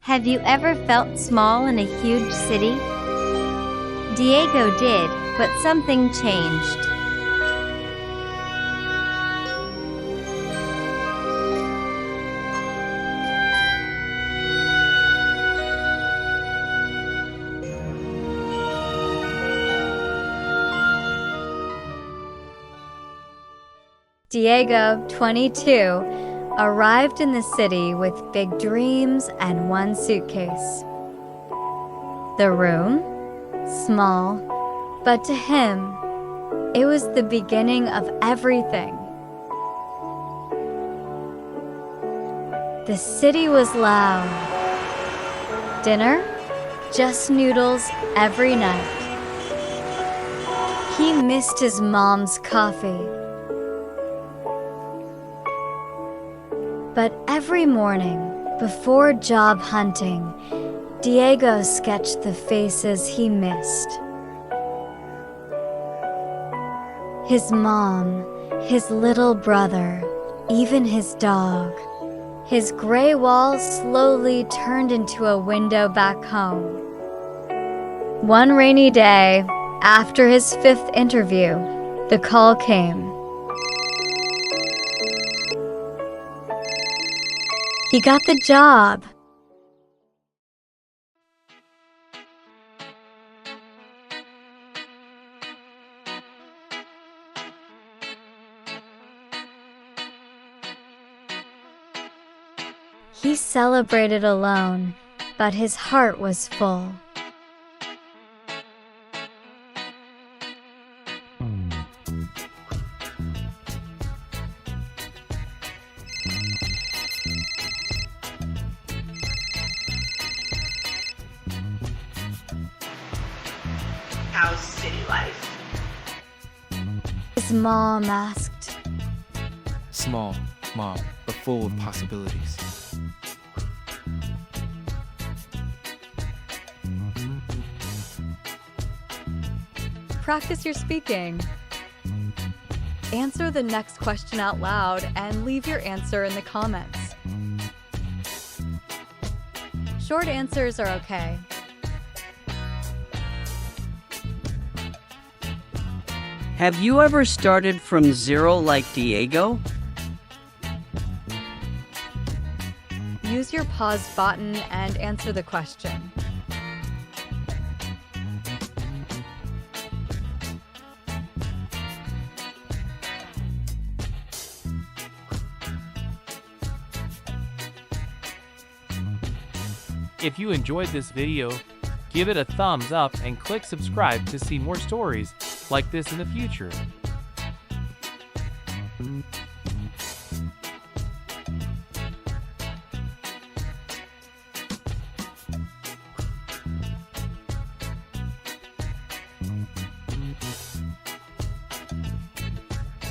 Have you ever felt small in a huge city? Diego did, but something changed. Diego, 22, arrived in the city with big dreams and one suitcase. The room? Small, but to him, it was the beginning of everything. The city was loud. Dinner? Just noodles every night. He missed his mom's coffee. But every morning, before job hunting, Diego sketched the faces he missed. His mom, his little brother, even his dog. His gray walls slowly turned into a window back home. One rainy day, after his 5th interview, the call came. He got the job. He celebrated alone, but his heart was full. How's city life? His mom asked. Small, Mom, but full of possibilities. Practice your speaking. Answer the next question out loud and leave your answer in the comments. Short answers are okay. Have you ever started from zero like Diego? Use your pause button and answer the question. If you enjoyed this video, give it a thumbs up and click subscribe to see more stories like this in the future.